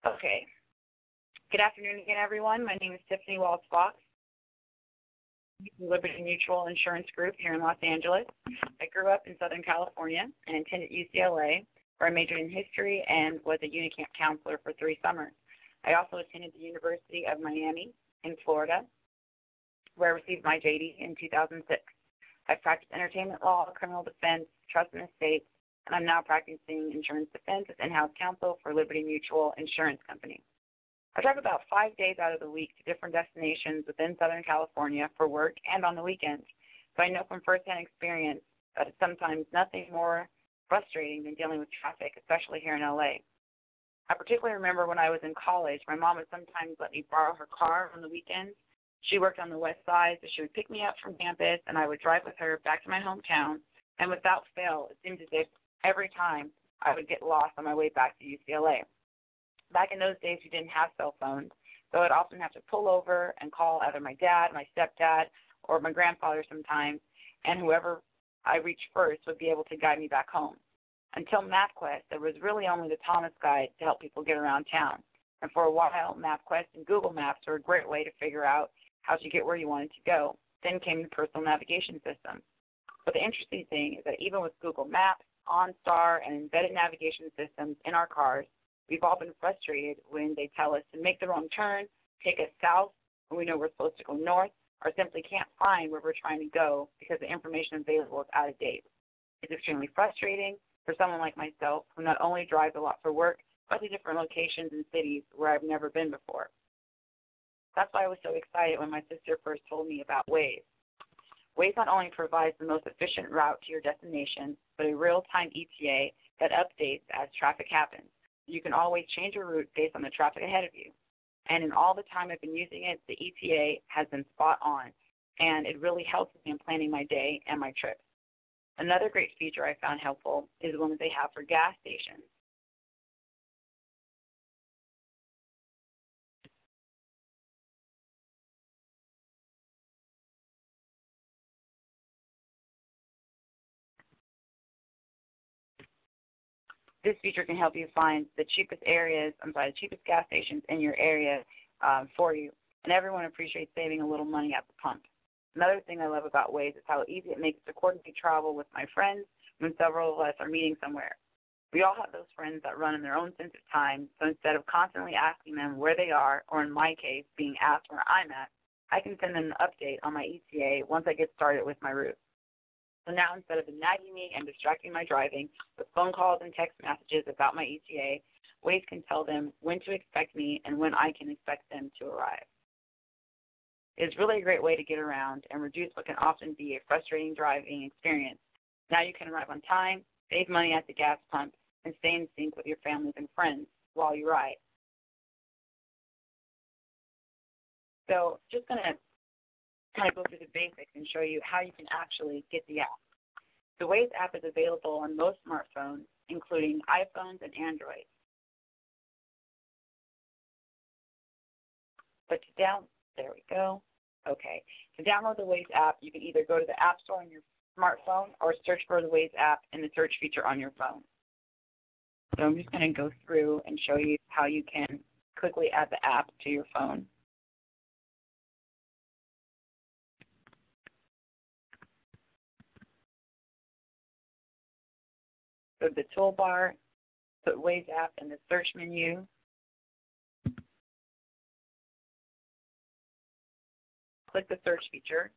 Okay. Good afternoon again, everyone. My name is Tiffany Walls-Fox, Liberty Mutual Insurance Group here in Los Angeles. I grew up in Southern California and attended UCLA, where I majored in history and was a unicamp counselor for 3 summers. I also attended the University of Miami in Florida, where I received my JD in 2006. I've practiced entertainment law, criminal defense, trust and estates, and I'm now practicing insurance defense as in-house counsel for Liberty Mutual Insurance Company. I drive about 5 days out of the week to different destinations within Southern California for work and on the weekends, so I know from firsthand experience that it's sometimes nothing more frustrating than dealing with traffic, especially here in LA. I particularly remember when I was in college, my mom would sometimes let me borrow her car on the weekends. She worked on the west side, so she would pick me up from campus, and I would drive with her back to my hometown, and without fail, it seemed as if every time I would get lost on my way back to UCLA. Back in those days, we didn't have cell phones, so I'd often have to pull over and call either my dad, my stepdad, or my grandfather sometimes, and whoever I reached first would be able to guide me back home. Until MapQuest, there was really only the Thomas Guide to help people get around town. And for a while, MapQuest and Google Maps were a great way to figure out how to get where you wanted to go. Then came the personal navigation system. But the interesting thing is that even with Google Maps, OnStar, and embedded navigation systems in our cars, we've all been frustrated when they tell us to make the wrong turn, take us south when we know we're supposed to go north, or simply can't find where we're trying to go because the information available is out of date. It's extremely frustrating for someone like myself who not only drives a lot for work, but to different locations and cities where I've never been before. That's why I was so excited when my sister first told me about Waze. Waze not only provides the most efficient route to your destination, but a real-time ETA that updates as traffic happens. You can always change your route based on the traffic ahead of you. And in all the time I've been using it, the ETA has been spot on, and it really helps me in planning my day and my trips. Another great feature I found helpful is the one that they have for gas stations. This feature can help you find the cheapest gas stations in your area for you. And everyone appreciates saving a little money at the pump. Another thing I love about Waze is how easy it makes to coordinate travel with my friends when several of us are meeting somewhere. We all have those friends that run in their own sense of time, so instead of constantly asking them where they are, or in my case, being asked where I'm at, I can send them an update on my ETA once I get started with my route. So now instead of nagging me and distracting my driving with phone calls and text messages about my ETA, Waze can tell them when to expect me and when I can expect them to arrive. It is really a great way to get around and reduce what can often be a frustrating driving experience. Now you can arrive on time, save money at the gas pump, and stay in sync with your families and friends while you ride. So just going to kind of go through the basics and show you how you can actually get the app. The Waze app is available on most smartphones, including iPhones and Android. But there we go. Okay. To download the Waze app, you can either go to the App Store on your smartphone or search for the Waze app in the search feature on your phone. So I'm just going to go through and show you how you can quickly add the app to your phone. Go to the toolbar, put Waze app in the search menu. Click the search feature.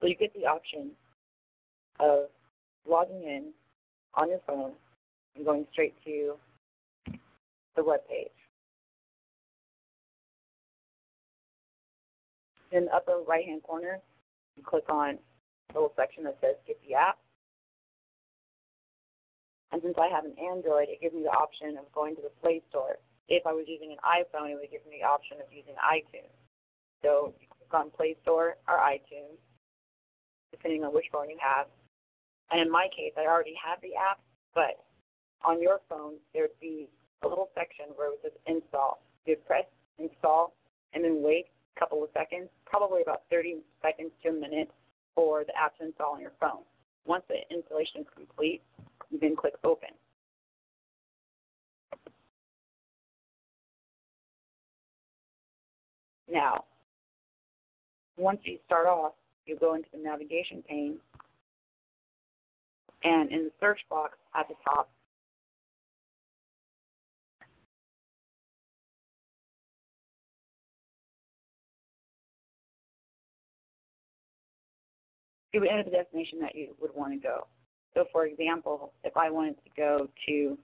So you get the option of logging in on your phone and going straight to the web page. In the upper right-hand corner, you click on the little section that says Get the App. And since I have an Android, it gives me the option of going to the Play Store. If I was using an iPhone, it would give me the option of using iTunes. So you click on Play Store or iTunes, depending on which phone you have. And in my case, I already have the app, but on your phone, there would be a little section where it says Install. You'd press Install and then wait a couple of seconds, probably about 30 seconds to a minute, for the app to install on your phone. Once the installation is complete, you then click Open. Now, once you start off, you go into the navigation pane, and in the search box at the top, you would enter the destination that you would want to go. So, for example, if I wanted to go to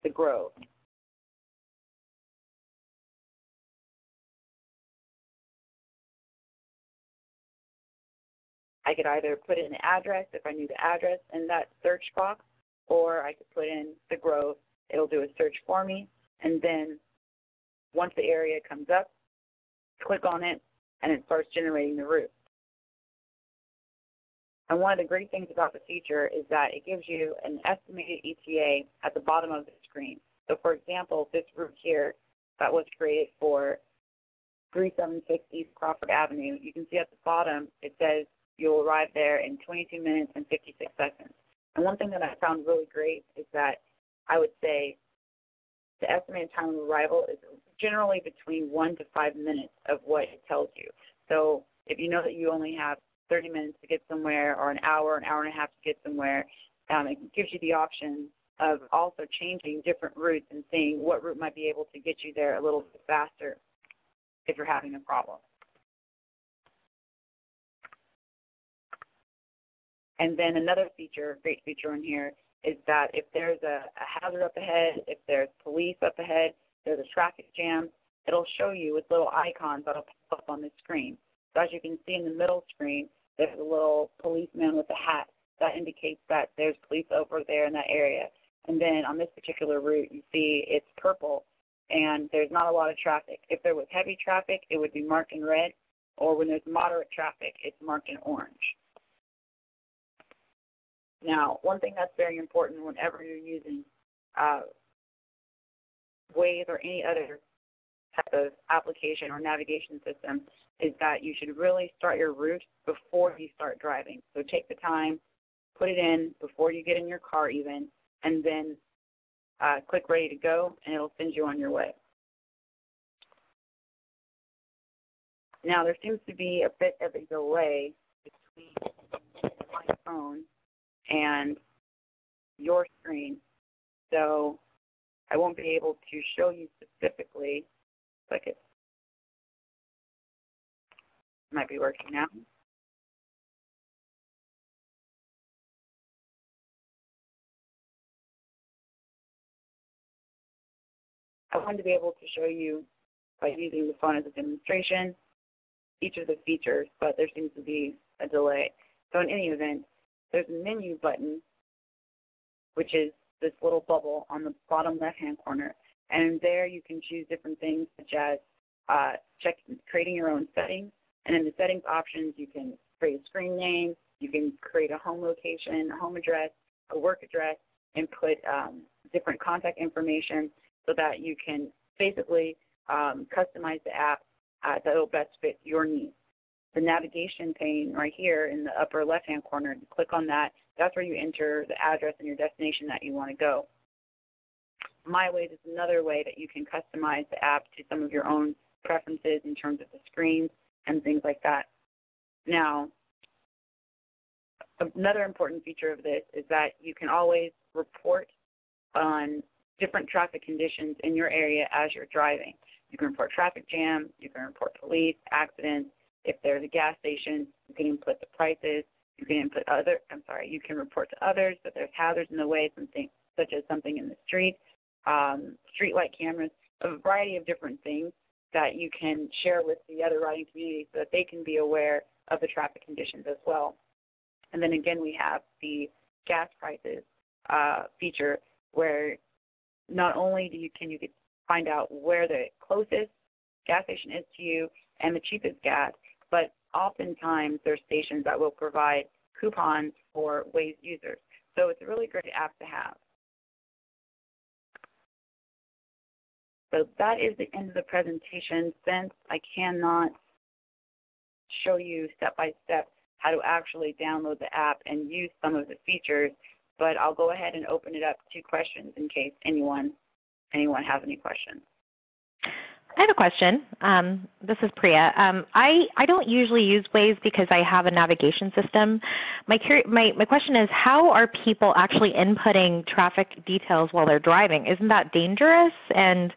the Grove, I could either put in the address if I knew the address in that search box, or I could put in the Grove. It'll do a search for me, and then once the area comes up, click on it, and it starts generating the route. And one of the great things about the feature is that it gives you an estimated ETA at the bottom of the screen. So, for example, this route here that was created for 376 East Crawford Avenue, you can see at the bottom it says you'll arrive there in 22 minutes and 56 seconds. And one thing that I found really great is that I would say the estimated time of arrival is generally between 1 to 5 minutes of what it tells you. So if you know that you only have 30 minutes to get somewhere, or an hour and a half to get somewhere, it gives you the option of also changing different routes and seeing what route might be able to get you there a little bit faster if you're having a problem. And then another feature, great feature in here, is that if there's a hazard up ahead, if there's police up ahead, there's a traffic jam, it'll show you with little icons that'll pop up on the screen. So as you can see in the middle screen, there's a little policeman with a hat. That indicates that there's police over there in that area. And then on this particular route, you see it's purple, and there's not a lot of traffic. If there was heavy traffic, it would be marked in red, or when there's moderate traffic, it's marked in orange. Now, one thing that's very important whenever you're using Waze or any other type of application or navigation system is that you should really start your route before you start driving. So take the time, put it in before you get in your car even, and then click Ready to Go, and it'll send you on your way. Now, there seems to be a bit of a delay between my phone and your screen, so I won't be able to show you specifically, like it might be working now. I wanted to be able to show you, by using the phone as a demonstration, each of the features, but there seems to be a delay. So in any event, there's a menu button, which is this little bubble on the bottom left-hand corner. And there you can choose different things, such as creating your own settings. And in the settings options, you can create a screen name, you can create a home location, a home address, a work address, and put different contact information so that you can basically customize the app that will best fit your needs. The navigation pane right here in the upper left-hand corner, you click on that. That's where you enter the address and your destination that you want to go. My Waze is another way that you can customize the app to some of your own preferences in terms of the screens and things like that. Now, another important feature of this is that you can always report on different traffic conditions in your area as you're driving. You can report traffic jam, you can report police, accidents, If there's a gas station, you can input the prices. You can you can report to others that there's hazards in the way, something such as something in the street, street light cameras, a variety of different things that you can share with the other riding community so that they can be aware of the traffic conditions as well. And then again, we have the gas prices feature, where not only can you find out where the closest gas station is to you and the cheapest gas, but oftentimes there's stations that will provide coupons for Waze users. So it's a really great app to have. So that is the end of the presentation. Since I cannot show you step by step how to actually download the app and use some of the features, but I'll go ahead and open it up to questions in case anyone has any questions. I have a question. This is Priya. I don't usually use Waze because I have a navigation system. My question is, how are people actually inputting traffic details while they're driving? Isn't that dangerous? And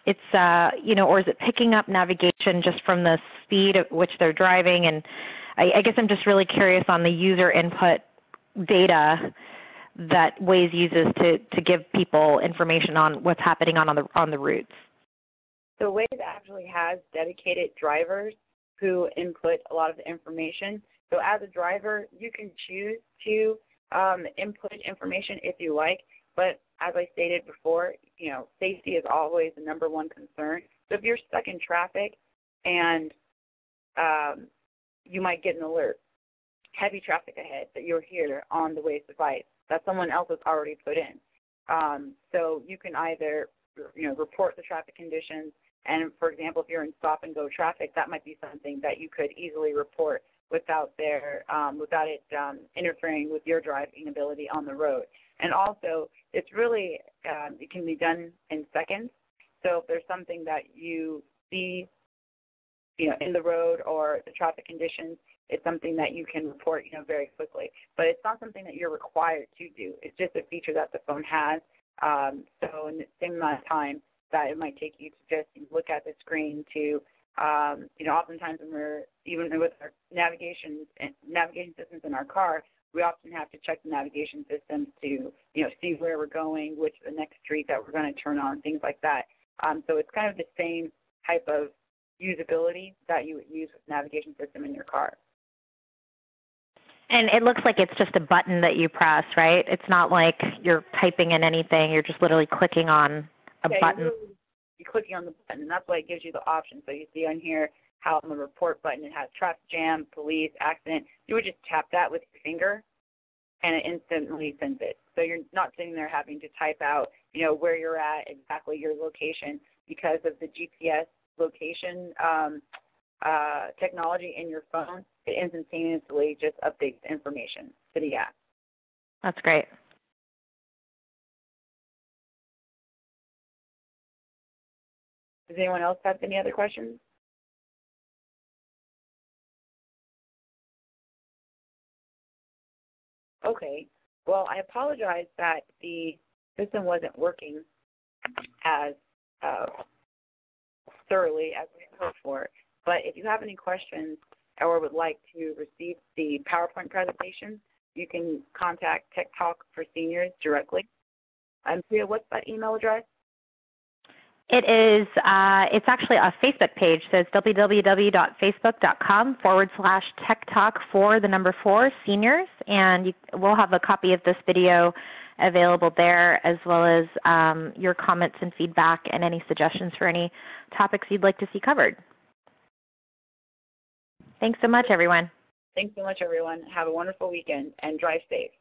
it's, or is it picking up navigation just from the speed at which they're driving? And I guess I'm just really curious on the user input data that Waze uses to give people information on what's happening on the routes. So Waze actually has dedicated drivers who input a lot of the information. So as a driver, you can choose to input information if you like, but as I stated before, safety is always the number one concern. So if you're stuck in traffic and you might get an alert, heavy traffic ahead, that you're here on the Waze device that someone else has already put in. So you can either report the traffic conditions. And, for example, if you're in stop-and-go traffic, that might be something that you could easily report without it interfering with your driving ability on the road. And also, it's really, it can be done in seconds. So if there's something that you see, in the road or the traffic conditions, it's something that you can report, very quickly. But it's not something that you're required to do. It's just a feature that the phone has. So in the same amount of time that it might take you to just look at the screen to, oftentimes when we're, even with our navigation systems in our car, we often have to check the navigation systems to, see where we're going, which is the next street that we're going to turn on, things like that. So it's kind of the same type of usability that you would use with the navigation system in your car. And it looks like it's just a button that you press, right? It's not like you're typing in anything. You're just literally clicking on a button. You're clicking on the button, and that's why it gives you the option. So you see on here how on the report button it has traffic jam, police, accident. You would just tap that with your finger, and it instantly sends it. So you're not sitting there having to type out, where you're at, exactly your location, because of the GPS location technology in your phone. It instantaneously just updates the information to the app. That's great. Does anyone else have any other questions? Okay. Well, I apologize that the system wasn't working as thoroughly as we hoped for. But if you have any questions or would like to receive the PowerPoint presentation, you can contact Tech Talk for Seniors directly. Priya, what's that email address? It is, it's actually a Facebook page, so it's www.facebook.com/techtalk4 seniors, and we'll have a copy of this video available there, as well as your comments and feedback and any suggestions for any topics you'd like to see covered. Thanks so much, everyone. Thanks so much, everyone. Have a wonderful weekend and drive safe.